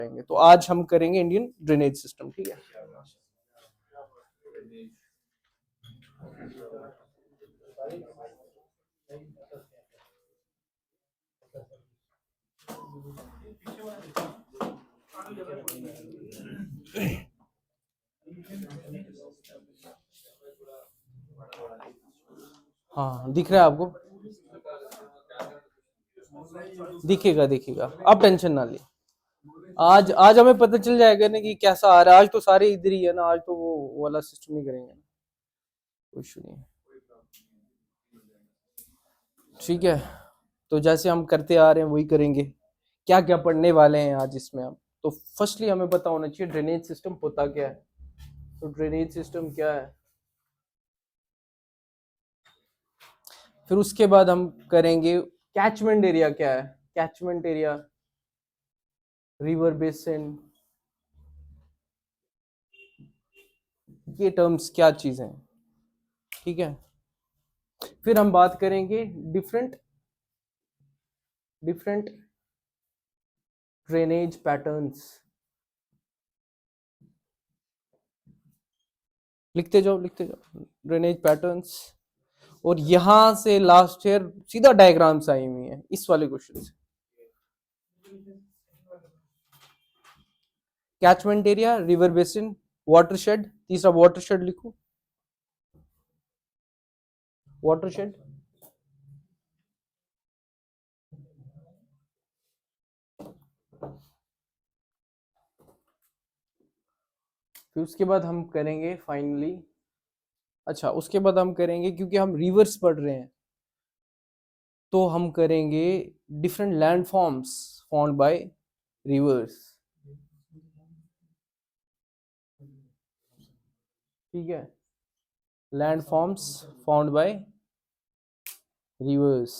जाएंगे। तो आज हम करेंगे इंडियन ड्रेनेज सिस्टम, ठीक है। हाँ दिख रहा है आपको, दिखेगा दिखेगा, आप टेंशन ना ले। आज आज हमें पता चल जाएगा ना कि कैसा आ रहा है। आज तो सारे इधर ही है ना, आज तो वो वाला सिस्टम नहीं करेंगे, कोई इशू नहीं है, ठीक है। तो जैसे हम करते आ रहे हैं वही करेंगे। क्या क्या पढ़ने वाले हैं आज इसमें हम। तो फर्स्टली हमें पता होना चाहिए ड्रेनेज सिस्टम होता क्या है। तो ड्रेनेज सिस्टम क्या है, फिर उसके बाद हम करेंगे कैचमेंट एरिया क्या है। कैचमेंट एरिया, रिवर बेसिन, ये टर्म्स क्या चीजें हैं, ठीक है। फिर हम बात करेंगे डिफरेंट डिफरेंट ड्रेनेज पैटर्न्स। लिखते जाओ लिखते जाओ, ड्रेनेज पैटर्न्स। और यहां से लास्ट ईयर सीधा डायग्राम्स आई हुई है इस वाले क्वेश्चन से। Catchment area, river basin, watershed, तीसरा वाटरशेड लिखो, वाटरशेड। फिर उसके बाद हम करेंगे फाइनली, अच्छा उसके बाद हम करेंगे क्योंकि हम रिवर्स पढ़ रहे हैं तो हम करेंगे different land forms found by reverse, ठीक है। Land forms found by reverse.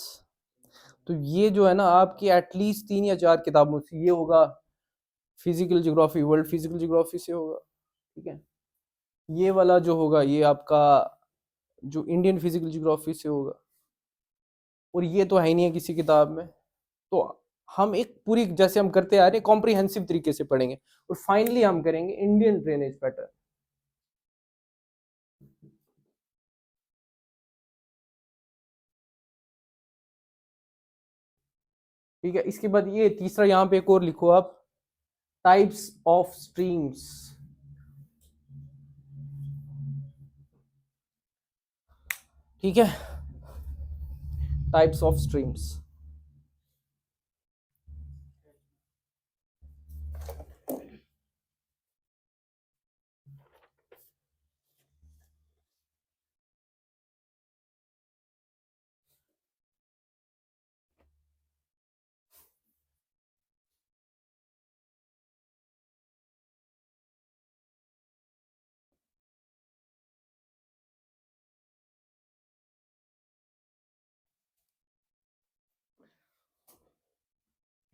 तो ये जो है ना आपकी एटलीस्ट 3 या 4 किताबों से ये होगा। Physical geography, world physical geography से होगा, ठीक है। ये वाला जो होगा ये आपका जो इंडियन फिजिकल ज्योग्राफी से होगा। और ये तो है ही नहीं है किसी किताब में। तो हम एक पूरी जैसे हम करते आ रहे हैं कॉम्प्रिहेंसिव तरीके से पढ़ेंगे। और फाइनली हम करेंगे इंडियन ड्रेनेज पैटर्न, ठीक है। इसके बाद ये तीसरा यहाँ पे एक और लिखो आप, टाइप्स ऑफ स्ट्रीम्स, ठीक है। Types of streams.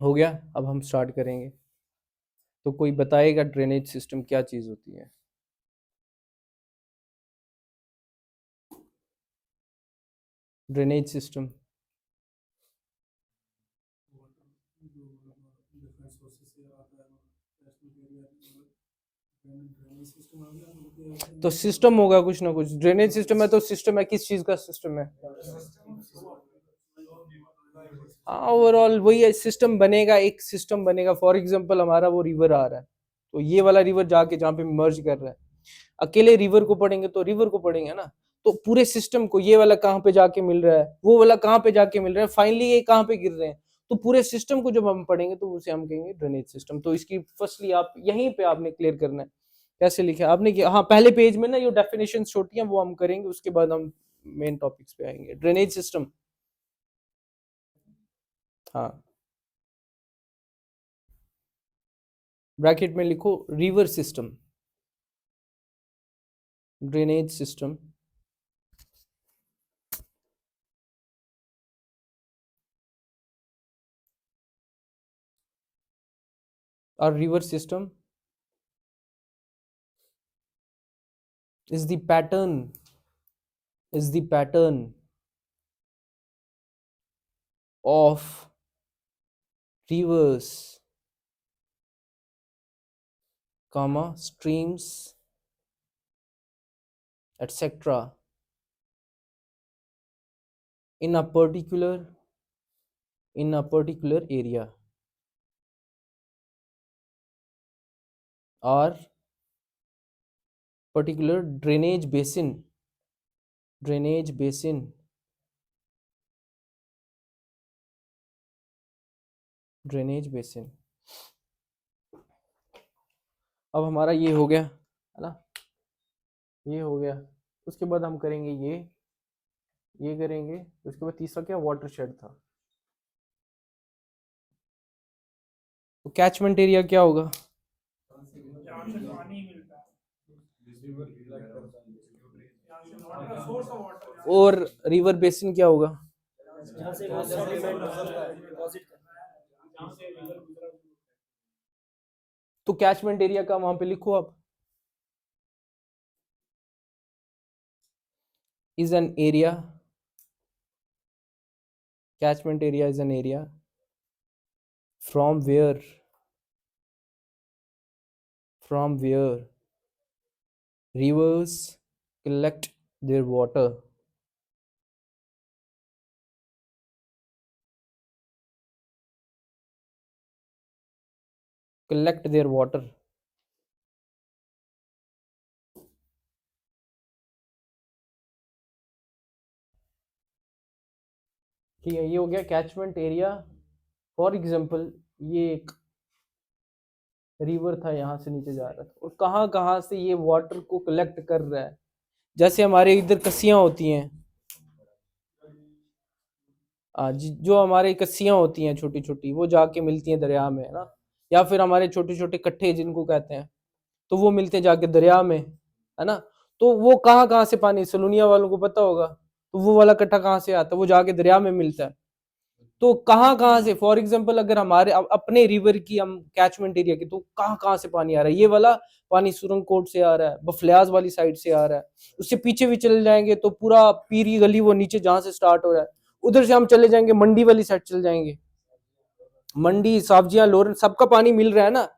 हो गया, अब हम स्टार्ट करेंगे। तो कोई बताएगा ड्रेनेज सिस्टम क्या चीज होती है। ड्रेनेज सिस्टम, तो सिस्टम होगा कुछ ना कुछ। ड्रेनेज सिस्टम है तो सिस्टम है, किस चीज का सिस्टम है। हाँ ओवरऑल वही है, सिस्टम बनेगा, एक सिस्टम बनेगा। फॉर एग्जांपल हमारा वो रिवर आ रहा है तो ये वाला रिवर जाके जहाँ पे मर्ज कर रहा है, अकेले रिवर को पढ़ेंगे तो रिवर को पढ़ेंगे ना। तो पूरे सिस्टम को ये वाला कहाँ पे जाके मिल रहा है, वो वाला कहाँ पे जाके मिल रहा है, फाइनली ये कहाँ पे गिर रहे हैं। तो पूरे सिस्टम को जब हम पढ़ेंगे तो उसे हम कहेंगे ड्रेनेज सिस्टम। तो इसकी फर्स्टली आप यहीं पे आपने क्लियर करना है कैसे लिखा आपने किया। हाँ पहले पेज में ना ये डेफिनेशन छोटी हैं वो हम करेंगे, उसके बाद हम मेन टॉपिक्स पे आएंगे। ड्रेनेज सिस्टम, हाँ ब्रैकेट में लिखो रिवर सिस्टम, ड्रेनेज सिस्टम और river system is the pattern is the pattern of rivers comma streams etc in a particular area or particular drainage basin drainage basin. अब हमारा ये हो गया है ना, ये हो गया। उसके बाद हम करेंगे ये करेंगे। उसके बाद तीसरा क्या, वाटरशेड था। तो कैचमेंट एरिया क्या होगा, और रिवर बेसिन क्या होगा, तो कैचमेंट एरिया का वहां पे लिखो आप, is an area, catchment area is an area from where rivers collect their water, ठीक है। ये हो गया कैचमेंट एरिया। फॉर एग्जांपल ये एक रिवर था, यहाँ से नीचे जा रहा था, और कहाँ कहाँ से ये वाटर को कलेक्ट कर रहा है। जैसे हमारे इधर कस्सियां होती हैं, जो हमारे कस्सियां होती हैं छोटी छोटी, वो जाके मिलती हैं दरिया में, है ना। या फिर हमारे छोटे छोटे कट्ठे जिनको कहते हैं, तो वो मिलते हैं जाके दरिया में, है ना। तो वो कहाँ कहाँ से पानी, सलूनिया वालों को पता होगा, तो वो वाला कट्ठा कहाँ से आता है, वो जाके दरिया में मिलता है। तो कहाँ कहाँ से, फॉर एग्जाम्पल अगर हमारे अपने रिवर की हम कैचमेंट एरिया की, तो कहाँ कहाँ से पानी आ रहा है, ये वाला पानी सुरंगकोट से आ रहा है, बफलियाज वाली साइड से आ रहा है। उससे पीछे भी चले जाएंगे तो पूरा पीरी गली, वो नीचे जहां से स्टार्ट हो रहा है, उधर से हम चले जाएंगे मंडी वाली साइड चले जाएंगे, मंडी सब्जियां लोरन सबका पानी मिल रहा है ना।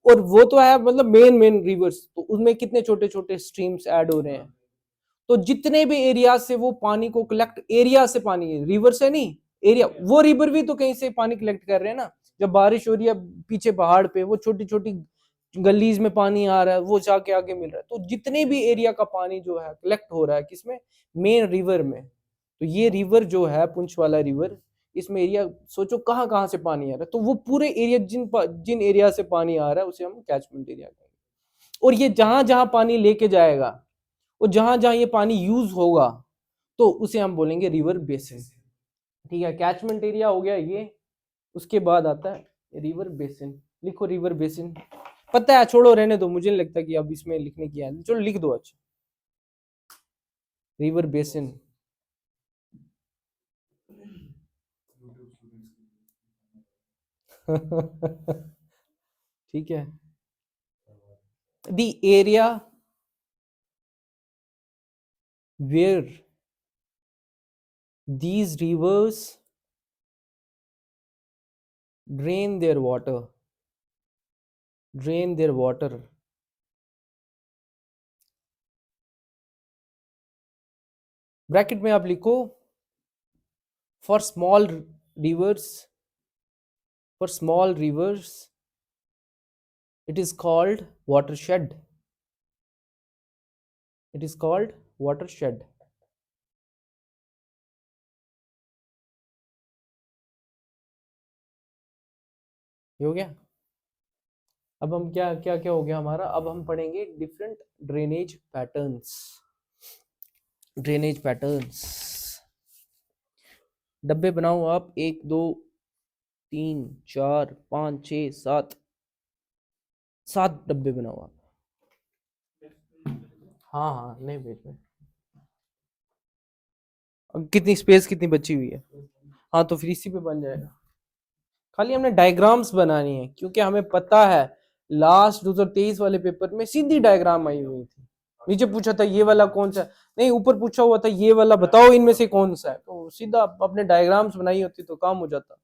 और वो तो है मतलब मेन मेन रिवर्स, तो उसमें कितने छोटे छोटे स्ट्रीम्स ऐड हो रहे हैं। तो जितने भी एरिया से वो पानी को कलेक्ट, एरिया से पानी, रिवर से नहीं, एरिया, वो रिवर भी तो कहीं से पानी कलेक्ट कर रहे हैं ना। जब बारिश हो रही है पीछे पहाड़ पे, वो छोटी छोटी गलीज में पानी आ रहा है, वो जाके आगे मिल रहा है। तो जितने भी एरिया का पानी जो है कलेक्ट हो रहा है किसमें, मेन रिवर में। तो ये रिवर जो है पुंछ वाला रिवर, इसमें एरिया सोचो कहाँ कहाँ से पानी आ रहा है, तो वो पूरे एरिया जिन एरिया से पानी आ रहा है उसे हम कैचमेंट एरिया कहेंगे। और ये जहां जहां पानी लेके जाएगा, और जहां जहां ये पानी यूज होगा, तो उसे हम बोलेंगे रिवर बेसिन। ठीक है, कैचमेंट एरिया हो गया ये। उसके बाद आता है रिवर बेसिन। लिखो रिवर बेसिन। पता है, छोड़ो रहने दो, मुझे नहीं लगता कि अब इसमें लिखने की है, चलो लिख दो। अच्छा, रिवर बेसिन। ठीक है, the area where these rivers drain their water, drain their water, bracket में आप लिखो for small rivers, for small rivers it is called watershed, it is called watershed। ये हो गया। अब हम क्या क्या क्या हो गया हमारा, अब हम पढ़ेंगे different drainage patterns. Drainage patterns, डब्बे बनाओ आप, 1 2 3 4 5 6 7, 7 डब्बे बनाओ आप। हाँ हाँ, नहीं भेज में। कितनी स्पेस कितनी बची हुई है, हाँ तो फिर इसी पे बन जाएगा। खाली हमने डायग्राम्स बनानी है, क्योंकि हमें पता है लास्ट 2023 वाले पेपर में सीधी डायग्राम आई हुई थी। नीचे पूछा था ये वाला कौन सा, नहीं ऊपर पूछा हुआ था ये वाला बताओ इनमें से कौन सा है, तो सीधा अपने डायग्राम्स बनाई होती तो काम हो जाता।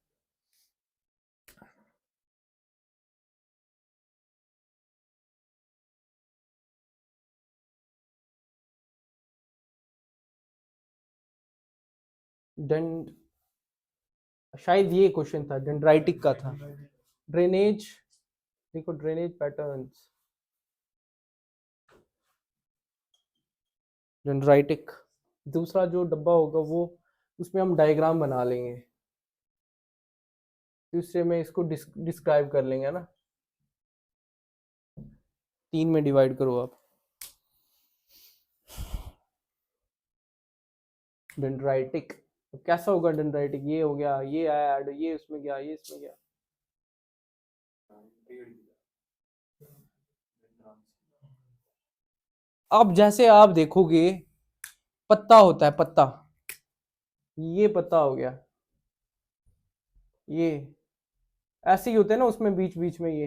डेंड शायद ये क्वेश्चन था, डेंड्राइटिक का था। ड्रेनेज, देखो ड्रेनेज पैटर्न्स, डेंड्राइटिक। दूसरा जो डब्बा होगा वो, उसमें हम डायग्राम बना लेंगे, दूसरे में इसको डिस्क्राइब कर लेंगे ना। 3 में डिवाइड करो आप। डेंड्राइटिक तो कैसा होगा डेंड्राइटिक? ये हो गया, ये ऐड, ये उसमें गया, ये इसमें गया। अब जैसे आप देखोगे पत्ता होता है, पत्ता, ये पत्ता हो गया, ये ऐसे ही होते हैं ना, उसमें बीच बीच में ये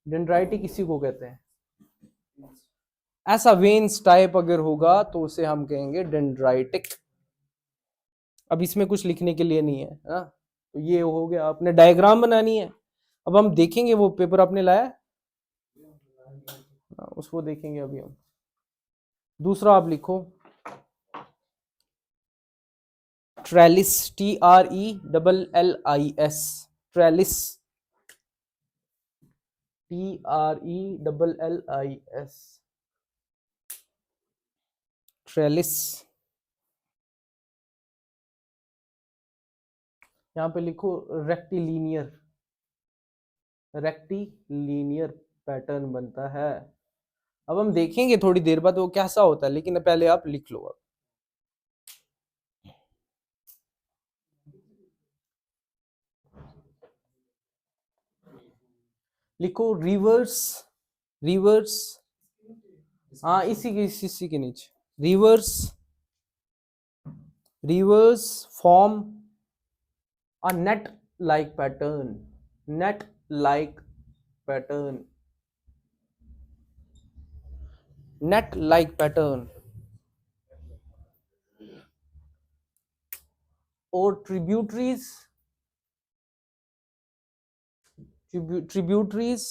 डेंड्राइटिक इसी को कहते हैं। ऐसा वेन्स टाइप अगर होगा तो उसे हम कहेंगे डेंड्राइटिक। अब इसमें कुछ लिखने के लिए नहीं है ना, तो ये हो गया, आपने डायग्राम बनानी है। अब हम देखेंगे वो पेपर आपने लाया है? उसको देखेंगे अभी हम। दूसरा आप लिखो trellis, TRELLIS, trellis, TRELLIS, trellis. यहाँ पे लिखो रेक्टिलीनियर, रेक्टिलीनियर पैटर्न बनता है। अब हम देखेंगे थोड़ी देर बाद वो कैसा होता है, लेकिन पहले आप लिख लो। अब लिखो रिवर्स, रिवर्स, हाँ इसी के नीचे, rivers, rivers form a net like pattern, net like pattern, net like pattern. और tributaries, tributaries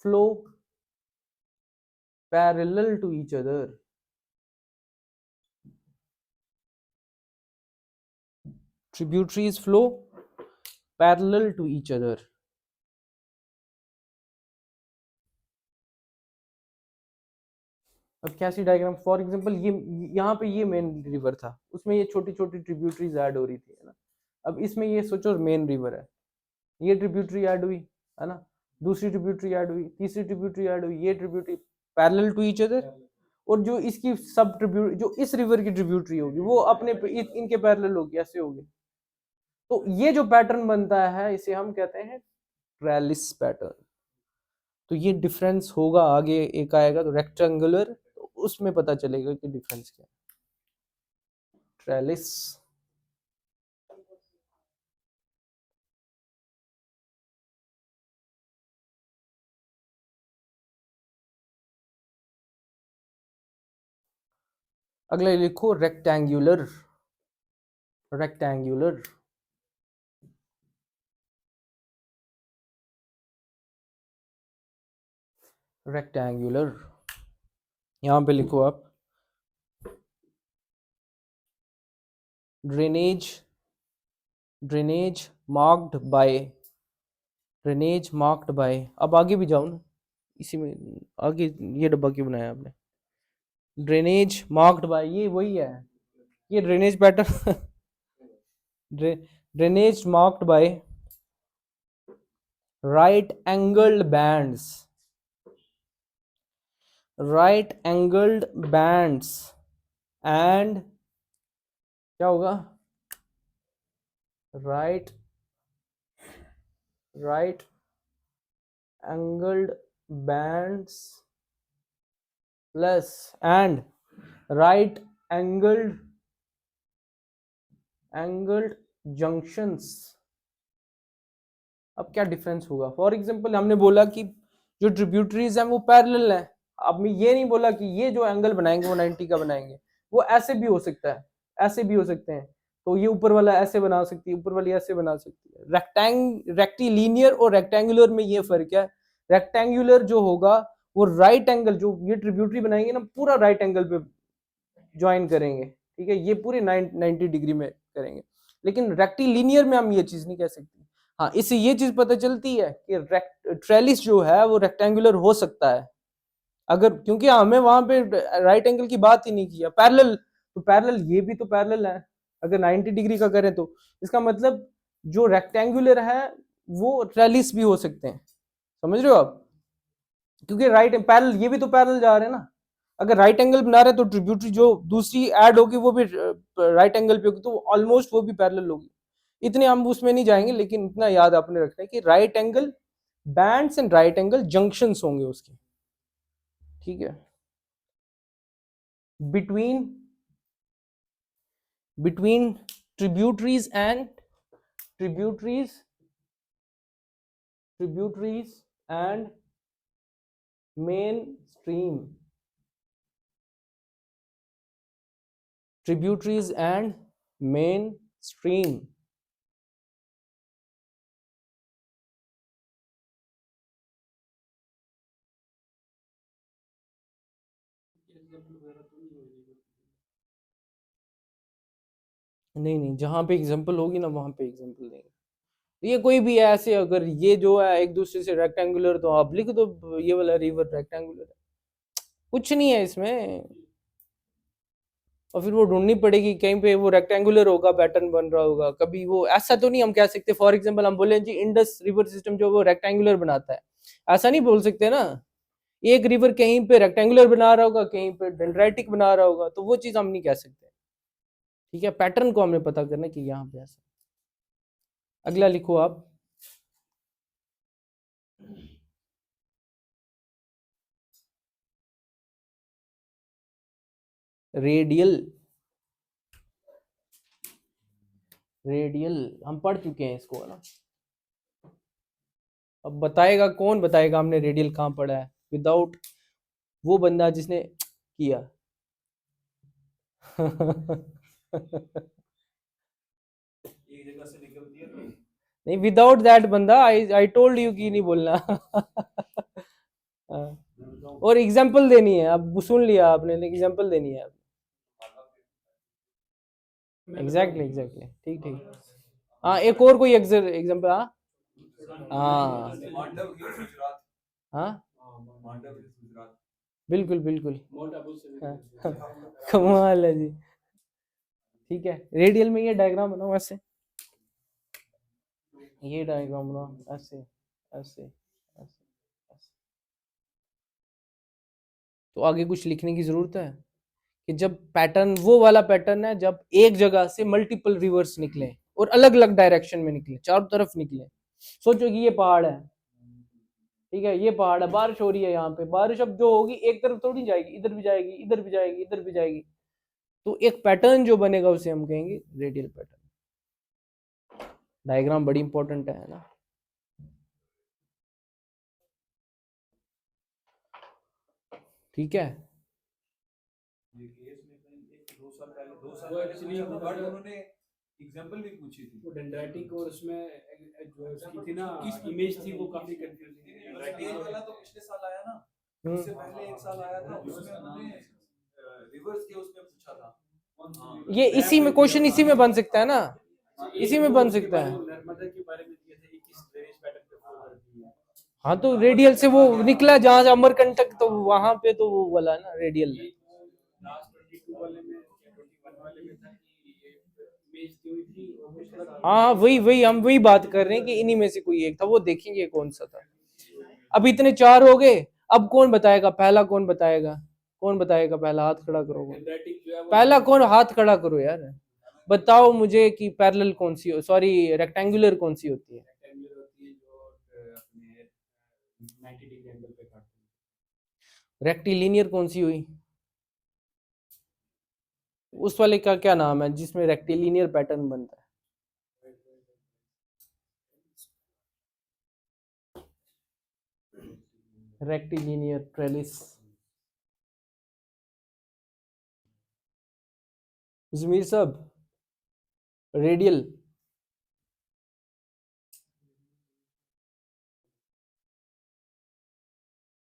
flow parallel to each other, tributaries flow parallel to each other। अब कैसी डायग्राम? फॉर एग्जांपल ये यहाँ पे ये मेन रिवर था, उसमें ये छोटी छोटी ट्रिब्यूटरीज ऐड हो रही थी, है ना। अब इसमें ये सोचो मेन रिवर है, ये ट्रिब्यूटरी ऐड हुई, है ना, दूसरी ट्रिब्यूटरी ऐड हुई, तीसरी ट्रिब्यूटरी ऐड हुई, ये tributary parallel to each other. और जो इसकी सब ट्रिब्यूटरी, जो इस रिवर की ट्रिब्यूटरी होगी वो अपने इनके पैरेलल होगी, ऐसे होगी। तो ये जो पैटर्न बनता है इसे हम कहते हैं ट्रेलिस पैटर्न। तो ये डिफरेंस होगा, आगे एक आएगा तो रेक्टेंगुलर, तो उसमें पता चलेगा कि डिफरेंस क्या है। ट्रेलिस, अगला लिखो रेक्टेंगुलर, रेक्टेंगुलर, रेक्टेंगुलर। यहां पे लिखो आप drainage, drainage marked by, drainage marked by. अब आगे भी जाओ ना, इसी में आगे ये डब्बा क्यों बनाया आपने? ड्रेनेज मार्क्ड बाय, ये वही है, ये drainage pattern drainage marked by right angled bands, right angled bands and क्या होगा? right, right angled bands plus and right angled, angled junctions। अब क्या डिफरेंस होगा? फॉर एग्जांपल हमने बोला कि जो ट्रिब्यूटरीज हैं वो पैरेलल हैं। अब मैं ये नहीं बोला कि ये जो एंगल बनाएंगे वो 90 का बनाएंगे, वो ऐसे भी हो सकता है, ऐसे भी हो सकते हैं। तो ये ऊपर वाला ऐसे बना सकती है, ऊपर वाली ऐसे बना सकती है। रेक्टिलीनियर और रेक्टेंगुलर में ये फर्क है। रेक्टेंगुलर जो होगा वो राइट एंगल, जो ये ट्रिब्यूटरी बनाएंगे ना पूरा राइट एंगल पे ज्वाइन करेंगे, ठीक है, ये पूरे 90 डिग्री में करेंगे। लेकिन रेक्टिलिनियर में हम ये चीज नहीं कह सकते। हाँ, इससे ये चीज पता चलती है कि ट्रेलिस जो है वो रेक्टेंगुलर हो सकता है, अगर, क्योंकि हमें वहां पे राइट एंगल की बात ही नहीं किया। पैरेलल, तो पैरेलल, ये भी तो पैरेलल है, अगर 90 डिग्री का करें तो इसका मतलब जो रेक्टेंगुलर है वो ट्रेलिस भी हो सकते हैं, समझ रहे हो आप, क्योंकि राइट पैरेलल, ये भी तो पैरेलल जा रहे हैं ना। अगर राइट एंगल बना रहे तो ट्रिब्यूटरी जो दूसरी ऐड होगी वो भी राइट एंगल पे होगी, तो ऑलमोस्ट वो भी पैरेलल होगी। इतने हम उसमें नहीं जाएंगे, लेकिन इतना याद आपने रखना है कि right angle bands and right angle junctions होंगे उसके, ठीक है। Between between tributaries and tributaries tributaries and main stream, tributaries and main stream। नहीं नहीं, जहां पे एग्जांपल होगी ना वहां पे एग्जांपल देंगे। ये कोई भी है ऐसे, अगर ये जो है एक दूसरे से रेक्टेंगुलर, तो आप लिख दो ये वाला रिवर रेक्टेंगुलर है, कुछ नहीं है इसमें। और फिर वो ढूंढनी पड़ेगी कहीं पे वो रेक्टेंगुलर होगा, पैटर्न बन रहा होगा, कभी वो ऐसा तो नहीं हम कह सकते। फॉर एग्जांपल हम बोले जी इंडस रिवर सिस्टम जो वो रेक्टेंगुलर बनाता है, ऐसा नहीं बोल सकते ना। एक रिवर कहीं पे रेक्टेंगुलर बना रहा होगा, कहीं पे डेंड्राइटिक बना रहा होगा, तो वो चीज हम नहीं कह सकते, ठीक है। पैटर्न को हमें पता करना कि यहाँ पे ऐसा। अगला लिखो आप, रेडियल। रेडियल हम पढ़ चुके हैं इसको, है ना। अब बताएगा कौन, बताएगा हमने रेडियल कहाँ पढ़ा है विदाउट वो बंदा जिसने किया। नहीं, विदाउट दैट बंदा, आई आई टोल्ड यू कि नहीं बोलना। हाँ, और एग्जांपल देनी है, अब सुन लिया आपने, एग्जांपल देनी है। एग्जैक्टली एग्जैक्टली, ठीक ठीक। हाँ, एक और कोई एग्जांपल। हाँ हाँ हाँ, बिल्कुल बिल्कुल। हाँ, कमाल है जी। ठीक है, रेडियल में ये डायग्राम बनाओ ऐसे, ये डायग्राम बनाओ ऐसे ऐसे ऐसे ऐसे। तो आगे कुछ लिखने की जरूरत है कि जब पैटर्न, वो वाला पैटर्न है जब एक जगह से मल्टीपल रिवर्स निकले और अलग अलग डायरेक्शन में निकले, चारों तरफ निकले। सोचो कि ये पहाड़ है, ठीक है, ये पहाड़ है, बारिश हो रही है, यहाँ पे बारिश अब जो होगी एक तरफ थोड़ी जाएगी, इधर भी जाएगी, इधर भी जाएगी, इधर भी जाएगी। तो एक पैटर्न जो बनेगा उसे हम कहेंगे रेडियल पैटर्न। डायग्राम बड़ी इंपॉर्टेंट है ना। ठीक है, एग्जांपल भी पूछी थी वो डेंड्राइटिक, और उसमें जो उसकी थी ना इमेज थी वो काफी कंफ्यूजिंग। डेंड्राइटिक वाला तो पिछले साल आया ना, उससे पहले एक साल आया था, उसमें उन्होंने रिवर्स के उसमें पूछा था। ये इसी में क्वेश्चन इसी में बन सकता है ना, इसी में बन सकता है। नर्मदा के बारे में दिया था, 21 ड्रेनेज पैटर्न पे फॉलो करती है। हाँ, तो रेडियल से वो निकला जहां अमरकंटक, तो वहां पे तो वो वाला ना रेडियल। लास्ट 22 वाले में, 21 वाले में था कि ये इमेज दी हुई थी और कुछ अलग। हाँ, वही वही हम वही बात कर रहे हैं कि इन्हीं में से कोई एक था, वो देखेंगे कौन सा था। अब इतने चार हो गए, अब कौन बताएगा पहला, कौन बताएगा, कौन बताएगा पहला, हाथ खड़ा करो। पहला कौन, हाथ खड़ा करो यार, बताओ मुझे कि पैरेलल कौन सी, सॉरी रेक्टेंगुलर कौन सी होती है। रेक्टेंगुलर होती है जो अपने 90 डिग्री एंगल पे काटती रेक्टिलिनियर कौन सी हुई, उस वाले का क्या नाम है जिसमें रेक्टिलिनियर पैटर्न बनता है। Rectilinear trellis. जमीर साहब, रेडियल,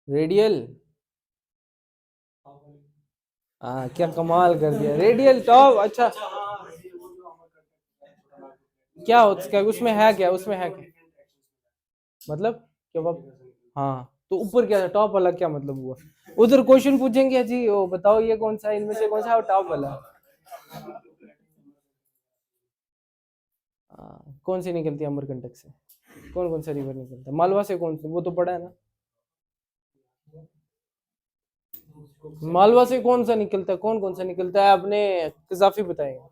रेडियल, हाँ क्या कमाल कर दिया, रेडियल टॉप। अच्छा क्या उसका उसमें है, क्या उसमें है क्या मतलब, क्या हाँ तो ऊपर क्या था, टॉप वाला क्या मतलब हुआ? उधर क्वेश्चन पूछेंगे जी, वो बताओ ये कौन सा इनमें से कौन सा टॉप वाला। कौन सी निकलती है अमरकंटक से, कौन कौन सा रिवर निकलता है मालवा से, कौन सी वो तो पड़ा है ना। मालवा से कौन सा निकलता है, कौन कौन सा निकलता है, आपने कजाफी बताएगा।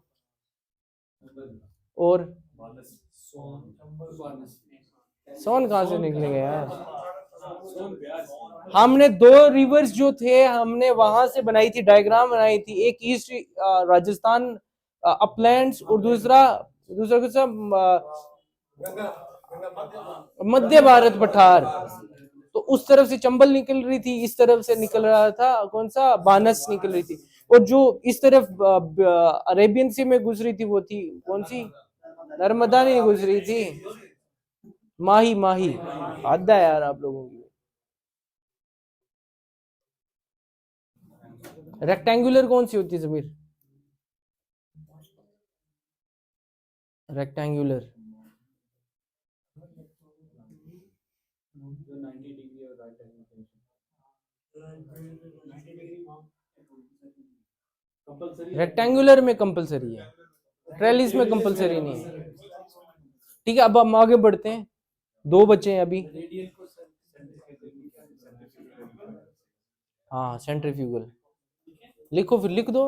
और सोन कहाँ से निकलेगा यार। हमने दो रिवर्स जो थे हमने वहां से बनाई थी, डायग्राम बनाई थी, एक ईस्ट राजस्थान अपलैंड्स और दूसरा दूसरा कौन सा मध्य भारत पठार। तो उस तरफ से चंबल निकल रही थी, इस तरफ से निकल रहा था कौन सा बानस निकल रही थी, और जो इस तरफ अरेबियन सी में गुजरी थी वो थी कौन सी, नर्मदा नहीं गुजरी थी, माही माही। हद है यार आप लोगों की। रेक्टेंगुलर कौन सी होती है जमीर, रेक्टेंगुलर रेक्टेंगुलर में कंपलसरी है, ट्रेलिस में कंपलसरी नहीं है। ठीक है अब हम आगे बढ़ते हैं, दो बचे हैं अभी। हाँ सेंट्रीफ्यूगल, लिखो फिर लिख दो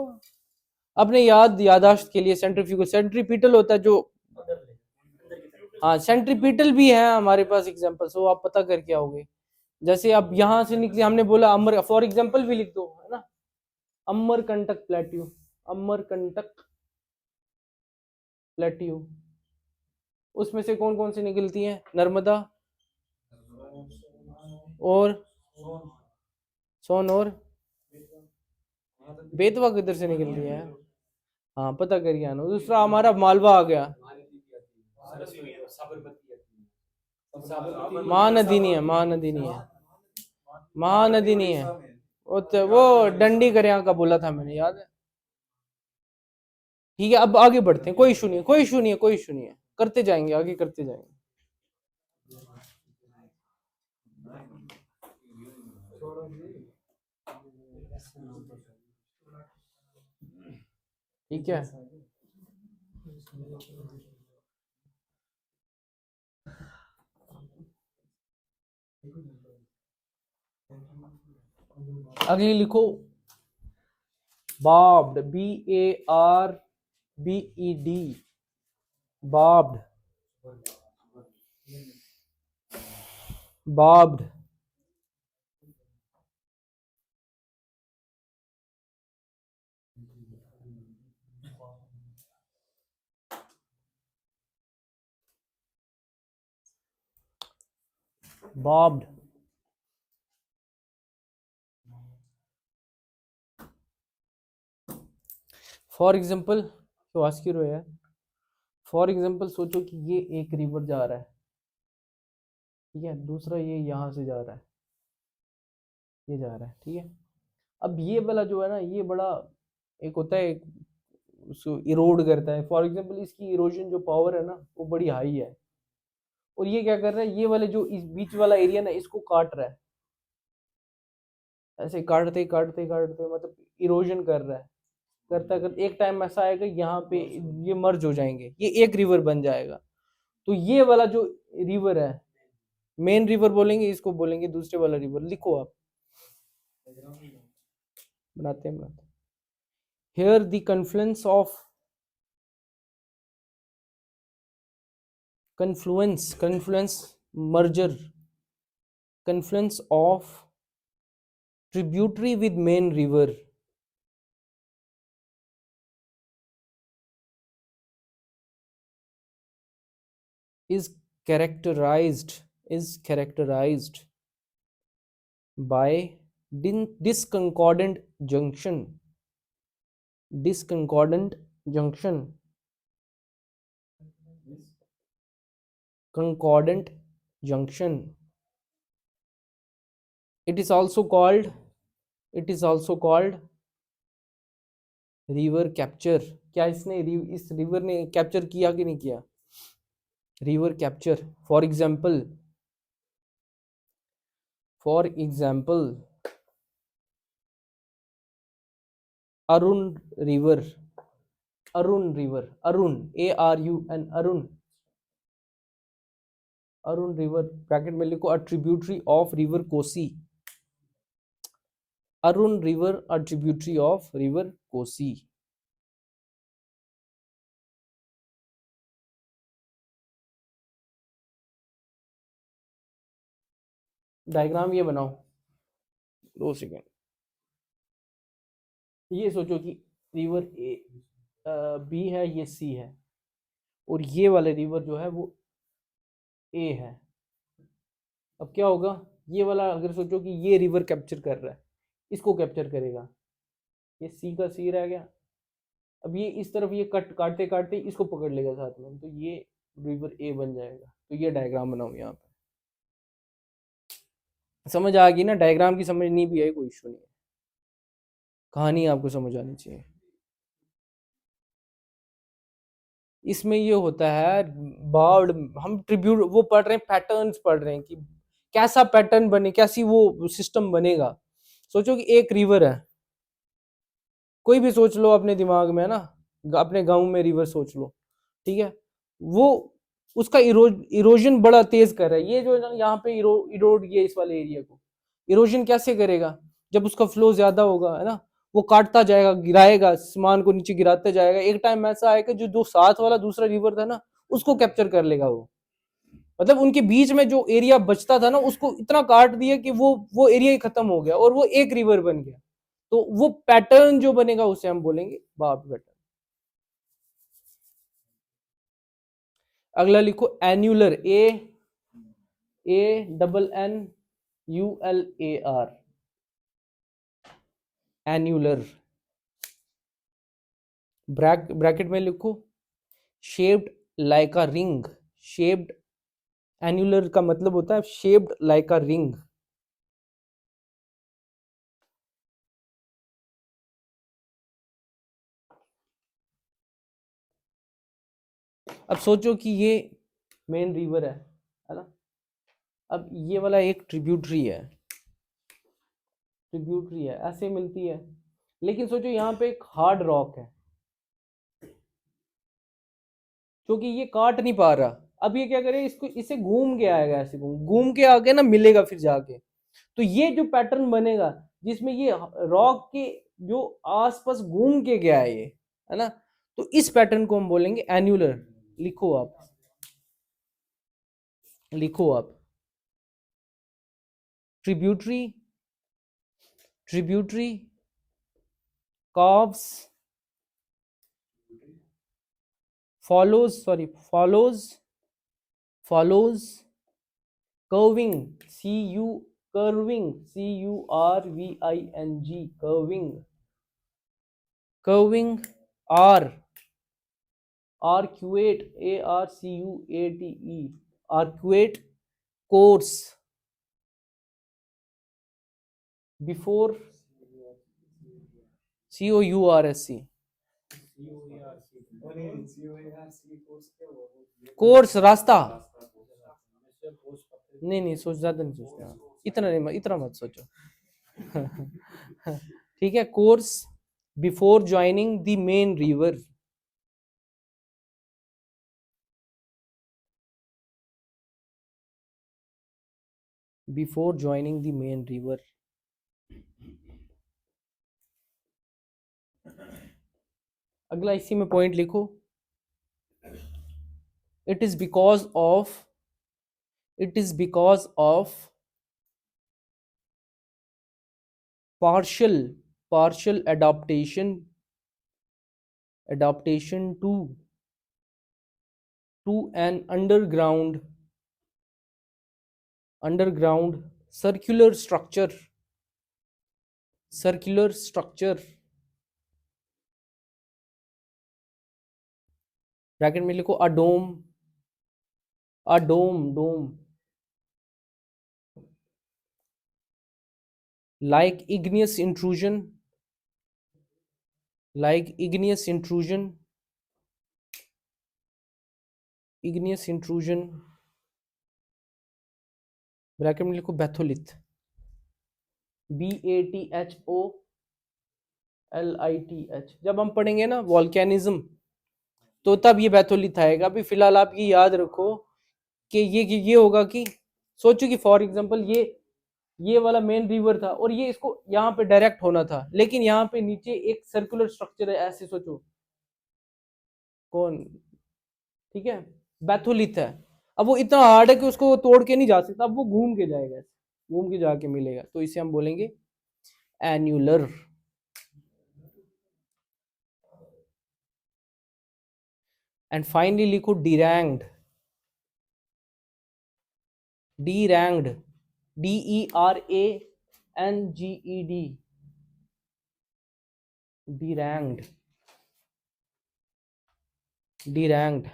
अपने यादाश्त के लिए। सेंट्रीफ्यूगल सेंट्रीपिटल होता है जो, हाँ सेंट्रीपिटल भी है हमारे पास एग्जांपल्स, वो आप पता करके आओगे। जैसे अब यहाँ से निकले, हमने बोला अमर, फॉर एग्जांपल भी लिख दो है ना, अमरकंटक प्लेट्यू, अमरकंटक प्लेट्यू, उसमें से कौन कौन सी निकलती हैं, नर्मदा और सोन और बेतवा किधर से निकलती है, हाँ पता करिए आना। दूसरा हमारा मालवा आ गया, महानदी नहीं है, महानदी नहीं है, महानदी नहीं है, वो डंडी करिया का बोला था मैंने, याद है। ठीक है अब आगे बढ़ते हैं, कोई इशू नहीं है, कोई इशू नहीं है, कोई इशू नहीं है, करते जाएंगे आगे करते जाएंगे। ठीक है अगली लिखो, बाब्ड, BARBED, बाब्ड, बाब्ड, बाब्ड। फॉर एग्जाम्पल तो आस्क यू यार, फॉर एग्जाम्पल सोचो कि ये एक रिवर जा रहा है, ठीक है, दूसरा ये यहाँ से जा रहा है, ये जा रहा है, ठीक है। अब ये वाला जो है ना, ये बड़ा एक होता है, एक उसको इरोड करता है, फॉर एग्जाम्पल इसकी इरोजन जो पावर है ना वो बड़ी हाई है, और ये क्या कर रहा है, ये वाले जो इस बीच वाला एरिया ना इसको काट रहा है, ऐसे काटते काटते काटते मतलब इरोजन कर रहा है, करता करता एक टाइम ऐसा आएगा यहाँ पे ये मर्ज हो जाएंगे, ये एक रिवर बन जाएगा। तो ये वाला जो रिवर है, मेन रिवर बोलेंगे इसको, बोलेंगे दूसरे वाला रिवर, लिखो आप, बनाते हैं बनाते हैं। Here the merger, confluence of tributary with main river is characterized by discordant junction, discordant junction, concordant junction. It is also called river capture, क्या इसने इस रिवर ने कैप्चर किया कि नहीं किया? River capture, for example Arun river, Arun ARUN, Arun river, bracket में लिखो a tributary of river Kosi, Arun river a tributary of river Kosi. Diagram ये बनाओ, 2 सेकेंड। ये सोचो कि रिवर बी है, ये सी है, और ये वाले रिवर जो है वो ए है। अब क्या होगा, ये वाला अगर सोचो कि ये रिवर कैप्चर कर रहा है, इसको कैप्चर करेगा, ये सी का सी रह गया। अब ये इस तरफ ये कट काटते काटते इसको पकड़ लेगा साथ में, तो ये रिवर ए बन जाएगा। तो ये डायग्राम बनाओ यहाँ पे। समझ आ गई ना? डायग्राम की समझ नहीं भी है कोई इशू नहीं है, कहानी आपको समझ आनी चाहिए। इसमें ये होता है बर्ड, हम ट्रिब्यूट वो पढ़ रहे हैं, पैटर्न्स पढ़ रहे हैं कि कैसा पैटर्न बने, कैसी वो सिस्टम बनेगा। सोचो कि एक रिवर है, कोई भी सोच लो अपने दिमाग में, है ना, अपने गांव में रिवर सोच लो, ठीक है, वो उसका इरोजन बड़ा तेज कर रहा है। ये जो है ना यहाँ पे इरोड किया इस वाले एरिया को, इरोजन कैसे करेगा? जब उसका फ्लो ज्यादा होगा, है ना, वो काटता जाएगा, गिराएगा, सामान को नीचे गिराते जाएगा। एक टाइम ऐसा आएगा जो दो साथ वाला दूसरा रिवर था ना, उसको कैप्चर कर लेगा वो। मतलब उनके बीच में जो एरिया बचता था ना, उसको इतना काट दिया कि वो एरिया ही खत्म हो गया और वो एक रिवर बन गया। तो वो पैटर्न जो बनेगा उसे हम बोलेंगे बार्ब पैटर्न। अगला लिखो एन्यूलर, ANNULAR, एन्यूलर। ब्रैकेट में लिखो shaped like a ring, shaped, annular का मतलब होता है शेप्ड लाइक अ रिंग। अब सोचो कि ये मेन रिवर है ना, अब ये वाला एक ट्रिब्यूटरी है, ऐसे मिलती है। लेकिन सोचो यहाँ पे एक हार्ड रॉक है, क्योंकि ये काट नहीं पा रहा। अब ये क्या करे, इसको इसे घूम के आएगा, ऐसे घूम के आके ना मिलेगा फिर जाके। तो ये जो पैटर्न बनेगा जिसमें ये रॉक के जो आसपास घूम के गया है, ये है ना, तो इस पैटर्न को हम बोलेंगे एन्यूलर। लिखो आप tributary curves follows curving, curving, curving, arcuate, arcuate course before, COURSE, course रास्ता। नहीं सोच, ज्यादा नहीं सोचना, इतना मत सोचो। ठीक है, course before joining the main river, before joining the main river. अगला इसी में पॉइंट लिखो, it is because of partial adaptation to an underground circular structure, bracket में लिखो a dome like igneous intrusion, like igneous intrusion bracket में लिखो batholith, BATHOLITH। जब हम पढ़ेंगे ना वॉल्केनिज्म तो तब ये बैथोलिथ आएगा। अभी फिलहाल आप ये याद रखो कि ये होगा कि सोचो कि फॉर एग्जांपल ये वाला मेन रिवर था और ये इसको यहाँ पे डायरेक्ट होना था, लेकिन यहाँ पे नीचे एक सर्कुलर स्ट्रक्चर है, ऐसे सोचो कौन, ठीक है, बैथोलिथ है। अब वो इतना हार्ड है कि उसको तोड़ के नहीं जा सकता, अब वो घूम के जाएगा, घूम के जाके मिलेगा, तो इसे हम बोलेंगे एन्यूलर। एंड फाइनली लिखो डीरैंग्ड, डीरैंग्ड, DERANGED, डीरैंग्ड, डीरैंग्ड।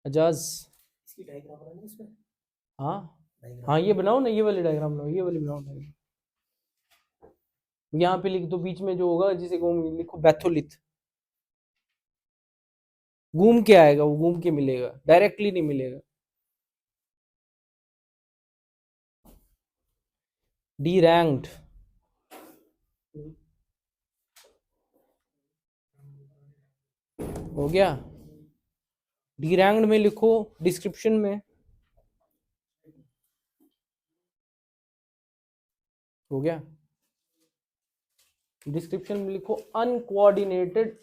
अजाज इसकी डायग्राम बनानी है इसमें। हाँ हाँ, ये बनाओ ना, ये वाली डायग्राम बनाओ, ये वाली बनाओ डायग्राम। यहाँ पे लिख दो बीच में जो होगा, जिसे लिखो बैथोलिथ। घूम के आएगा, वो घूम के मिलेगा, डायरेक्टली नहीं मिलेगा। डीरैंक्ड हो गया। डीरैंक्ड में लिखो डिस्क्रिप्शन में, हो गया। डिस्क्रिप्शन में लिखो uncoordinated,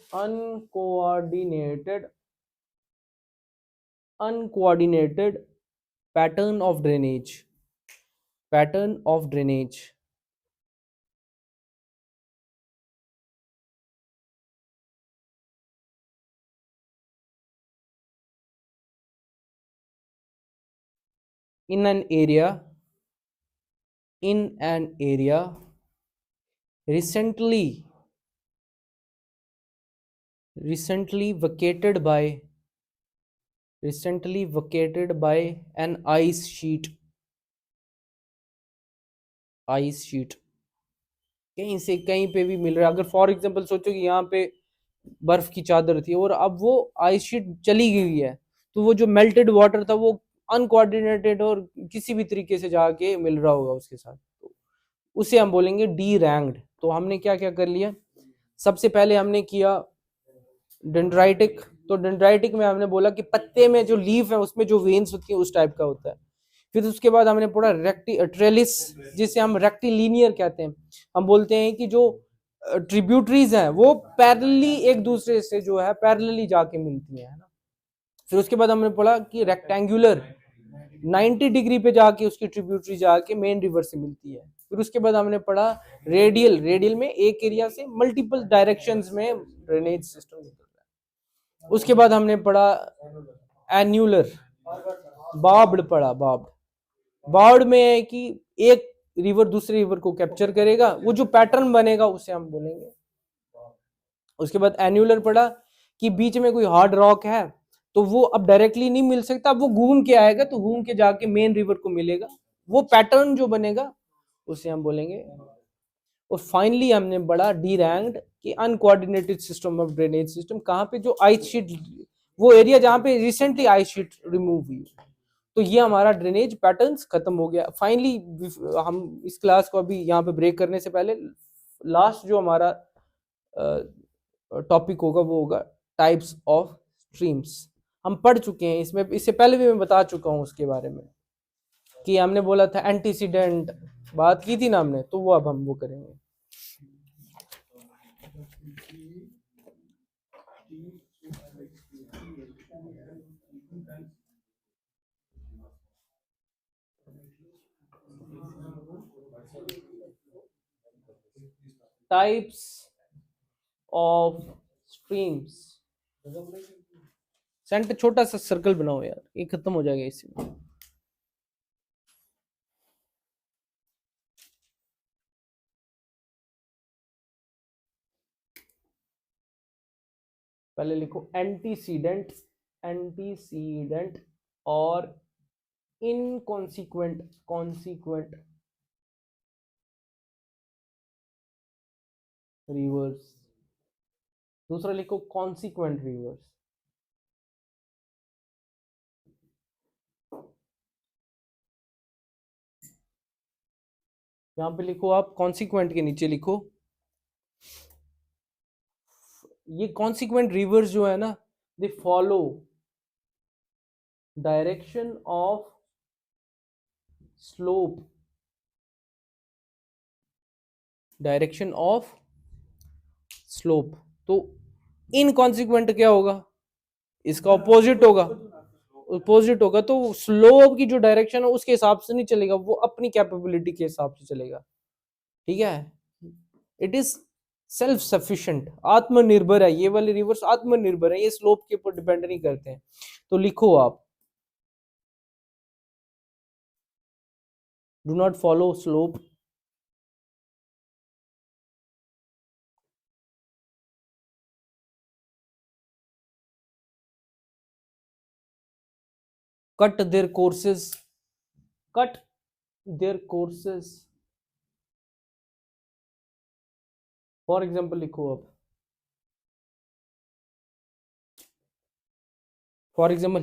uncoordinated pattern of drainage, pattern of drainage. in an area recently vacated by an ice sheet, कहीं से कहीं पे भी मिल रहा है। अगर फॉर एग्जांपल सोचो कि यहाँ पे बर्फ की चादर थी और अब वो आइस शीट चली गई है, तो वो जो मेल्टेड वाटर था वो अनकोऑर्डिनेटेड और किसी भी तरीके से जाके मिल रहा होगा उसके साथ, तो उसे हम बोलेंगे डी रैंक्ड। तो हमने क्या क्या कर लिया, सबसे पहले हमने किया डेंड्राइटिक। तो डेंड्राइटिक में हमने बोला कि पत्ते में जो लीफ है उसमें जो वेन्स होती है उस टाइप का होता है। फिर उसके बाद हमने पढ़ा ट्रेलिस, जिसे हम रेक्टिलिनियर कहते हैं। हम बोलते हैं कि जो ट्रिब्यूटरीज हैं वो पैरेलली एक दूसरे से जो है पैरेलली जाके मिलती है ना। फिर उसके बाद हमने पढ़ा कि रेक्टेंगुलर, 90 डिग्री पे जाके उसकी ट्रिब्यूटरी जाके मेन रिवर से मिलती है। फिर उसके बाद हमने पढ़ा रेडियल में एक एरिया से मल्टीपल डायरेक्शंस में ड्रेनेज सिस्टम निकल रहा है। उसके बाद हमने पढ़ा एन्यूलर, बाब्ड पढ़ा, बाब्ड में है कि एक रिवर दूसरे रिवर को कैप्चर करेगा, वो जो पैटर्न बनेगा उसे हम बोलेंगे। उसके बाद एन्यूलर पढ़ा कि बीच में कोई हार्ड रॉक है तो वो अब डायरेक्टली नहीं मिल सकता, वो घूम के आएगा, तो घूम के जाके मेन रिवर को मिलेगा, वो पैटर्न जो बनेगा उसे हम बोलेंगे। और फाइनली हमने पढ़ा डी रैंक्ड कि uncoordinated system of drainage system, कहाँ पे जो आइस शीट, वो एरिया जहाँ पे रिसेंटली आइस शीट रिमूव हुई। तो ये हमारा ड्रेनेज पैटर्न्स खत्म हो गया। फाइनली हम इस क्लास को अभी यहाँ पे ब्रेक करने से पहले लास्ट जो हमारा टॉपिक होगा वो होगा टाइप्स ऑफ स्ट्रीम्स। हम पढ़ चुके हैं इसमें, इससे पहले भी मैं बता चुका हूँ उसके बारे में, कि हमने बोला था एंटीसीडेंट, बात की थी ना हमने, तो वो अब हम वो करेंगे। टाइप्स ऑफ स्ट्रीम्स, सेंटर छोटा सा सर्कल बनाओ यार, ये खत्म हो जाएगा इसी में। पहले लिखो एंटीसीडेंट, और इनकॉन्सिक्वेंट, रिवर्स, दूसरा लिखो कॉन्सिक्वेंट रिवर्स। यहां पे लिखो आप कॉन्सिक्वेंट के नीचे लिखो, ये कॉन्सिक्वेंट रिवर्स जो है ना, they follow direction of slope, direction of slope. तो इनकॉन्सिक्वेंट क्या होगा, इसका ऑपोजिट होगा, ऑपोजिट होगा। तो स्लोप की जो डायरेक्शन है उसके हिसाब से नहीं चलेगा, वो अपनी कैपेबिलिटी के हिसाब से चलेगा। ठीक है, इट इज सेल्फ सफिशिएंट, आत्मनिर्भर है। ये वाले रिवर्स आत्मनिर्भर है, ये स्लोप के ऊपर डिपेंड नहीं करते हैं। तो लिखो आप, do not follow slope, cut their courses, cut their courses। For example लिखो आप, for example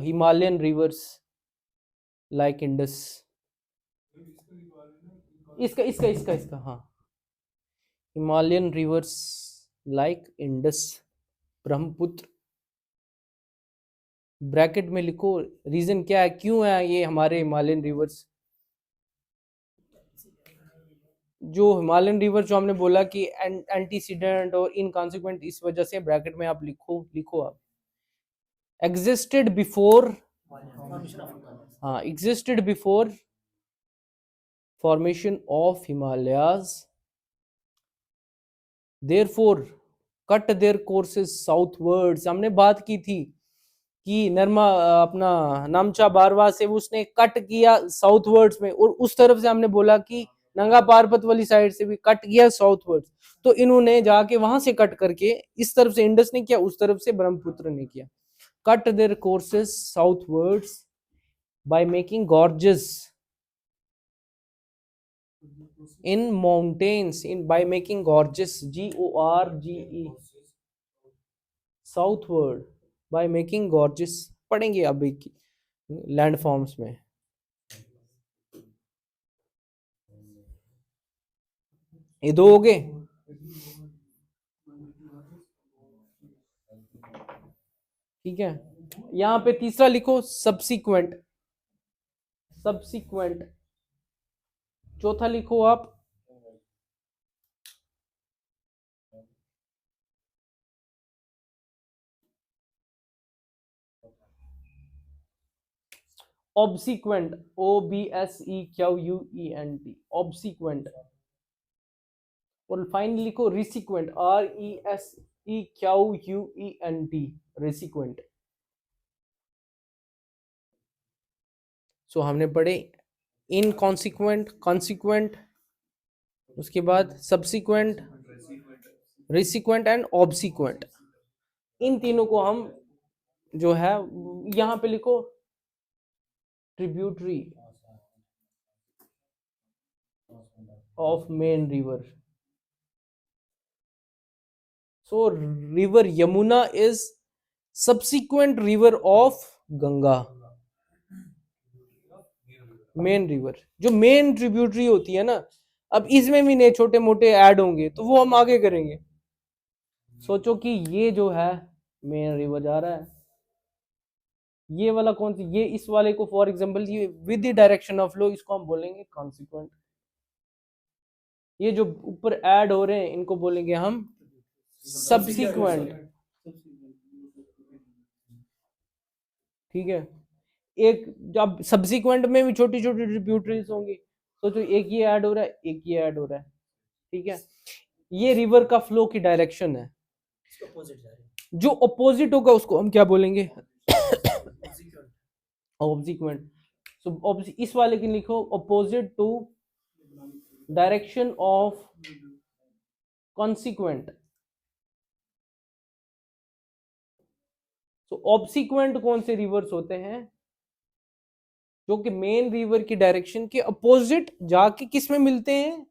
Himalayan reverse like Indus, इसका हाँ, Himalayan reverse like Indus, Brahmaputra. Bracket में लिखो रीजन क्या है, क्यों है ये हमारे हिमालयन रिवर्स। जो हिमालयन रिवर जो हमने बोला कि एंटीसीडेंट और इनकॉन्सिक्वेंट, इस वजह से ब्रैकेट में आप लिखो आप existed before, हाँ, existed before formation of Himalayas, therefore cut their courses southwards। हमने बात की थी कि नर्मा अपना नामचा बारवा से उसने कट किया साउथवर्ड्स में, और उस तरफ से हमने बोला कि नंगा पारपत वाली साइड से भी कट किया साउथवर्ड्स। तो इन्होंने जाके वहां से कट करके इस तरफ से इंडस ने किया, उस तरफ से ब्रह्मपुत्र ने किया। cut their courses southwards by making gorges in mountains, by making gorges, Gorge, southward by making gorges। पढ़ेंगे अभी लैंड फॉर्म्स में। ये दो हो गए। ठीक है, यहां पे तीसरा लिखो सब्सिक्वेंट, सब्सिक्वेंट। चौथा लिखो आप ऑब्सिक्वेंट, OBSEQUENT, ऑब्सिक्वेंट। और फाइनली लिखो रिसिक्वेंट, RESEQUENT, रिसिक्वेंट। सो हमने पढ़े इनकॉन्सिक्वेंट, कॉन्सिक्वेंट, उसके बाद सब्सिक्वेंट, रिसिक्वेंट एंड ऑब्सिक्वेंट। इन तीनों को हम जो है यहां पे लिखो tributary of main river. So river Yamuna is subsequent river of Ganga, main river. जो मेन ट्रिब्यूटरी होती है ना, अब इसमें भी नए छोटे मोटे ऐड होंगे तो वो हम आगे करेंगे। सोचो कि ये जो है मेन रिवर जा रहा है, ये वाला कौन सी, ये इस वाले को फॉर एग्जांपल ये with the direction of flow, इसको हम बोलेंगे कॉन्सिक्वेंट। ये जो ऊपर ऐड हो रहे हैं इनको बोलेंगे हम सब्सिक्वेंट। ठीक है, एक जब सब्सिक्वेंट में भी छोटी छोटी ट्रिब्यूटरीज होंगी, सोचो एक ये ऐड हो रहा है, एक ये ऐड हो रहा है। ठीक है, ये रिवर का फ्लो की डायरेक्शन है। जो अपोजिट होगा उसको हम क्या बोलेंगे, ऑब्सिक्वेंट। सो इस वाले की लिखो opposite to direction of consequent. So obsequent कौन से रिवर्स होते हैं, जो कि मेन रिवर की डायरेक्शन के अपोजिट जाके किस में मिलते हैं,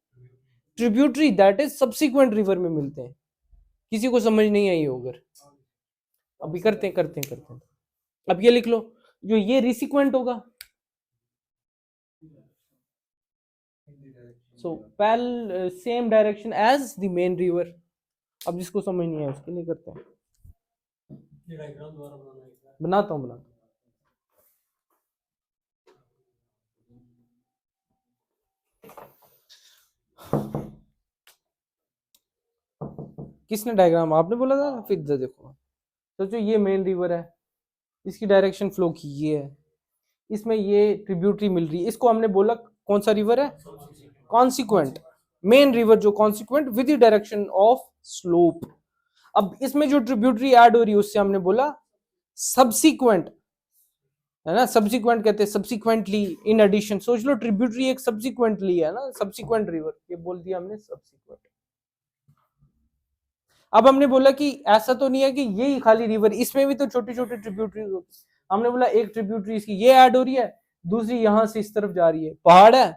tributary that is subsequent river में मिलते हैं। किसी को समझ नहीं आई होगा, अभी करते हैं। अब ये लिख लो, जो ये रिसिक्वेंट होगा, so parallel same direction as the main river. अब जिसको समझ नहीं है उसके लिए करते हैं, बनाता हूँ। किसने डायग्राम, आपने बोला था? फिर देखो, तो जो ये मेन रिवर है, इसकी डायरेक्शन फ्लो की ये है, इसमें ये ट्रिब्यूटरी मिल रही है, इसको हमने बोला कौन सा रिवर है? कॉन्सिक्वेंट। मेन रिवर जो consequent with the direction of slope. अब इसमें जो ट्रिब्यूटरी ऐड हो रही है उससे हमने बोला सब्सिक्वेंट, है ना? सब्सिक्वेंट कहते हैं सब्सिक्वेंटली, इन एडिशन। सोच लो ट्रिब्यूटरी एक सब्सिक्वेंटली है ना, सब्सिक्वेंट रिवर, ये बोल दिया हमने सब्सिक्वेंट। अब हमने बोला कि ऐसा तो नहीं है कि यही खाली रिवर, इसमें भी तो छोटी छोटी ट्रिब्यूटरीज होती है। हमने बोला एक ट्रिब्यूटरी इसकी ये ऐड हो रही है, दूसरी यहां से इस तरफ जा रही है, पहाड़ है,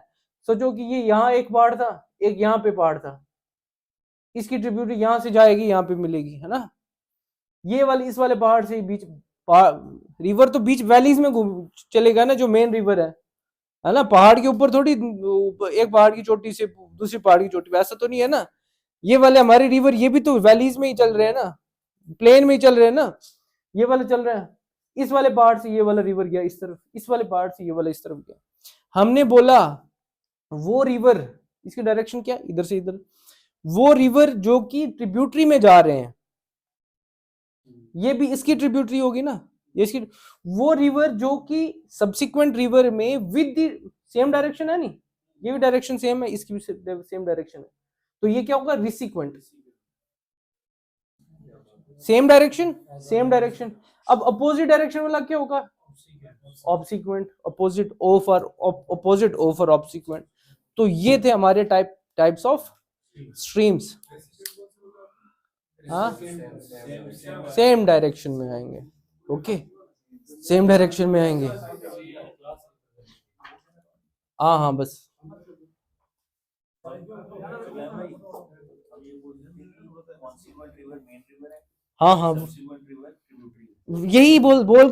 सोचो कि ये यहाँ एक पहाड़ था, एक यहाँ पे पहाड़ था, इसकी ट्रिब्यूटरी यहां से जाएगी, यहाँ पे मिलेगी, है ना? ये वाली इस वाले पहाड़ से बीच रिवर तो बीच वैलीज में चलेगा ना, जो मेन रिवर है ना? पहाड़ के ऊपर थोड़ी, एक पहाड़ की चोटी से दूसरी पहाड़ की चोटी, ऐसा तो नहीं है ना? ये वाले हमारे रिवर ये भी तो वैलीज में ही चल रहे हैं ना, प्लेन में ही चल रहे हैं ना, ये वाले चल रहे हैं। इस वाले पहाड़ से ये वाला रिवर गया इस तरफ, इस वाले पहाड़ से ये वाला इस तरफ गया। हमने बोला वो रिवर, इसकी डायरेक्शन क्या, इधर से इधर, वो रिवर जो कि ट्रिब्यूटरी में जा रहे हैं, ये भी इसकी ट्रिब्यूटरी होगी ना, ये इसकी। वो रिवर जो कि सब्सिक्वेंट रिवर में विद द सेम डायरेक्शन है, नहीं ये भी डायरेक्शन सेम है, इसकी भी सेम डायरेक्शन है, तो ये क्या होगा? रिसिक्वेंट। Same direction. अब अपोजिट डायरेक्शन वाला क्या होगा? ऑब्सिक्वेंट। अपोजिट ऑफ और ऑब्सिक्वेंट। तो ये थे हमारे टाइप्स ऑफ स्ट्रीम्स। हाँ, सेम डायरेक्शन में आएंगे। ओके, सेम डायरेक्शन में आएंगे। हाँ बस हाँ, यही बोल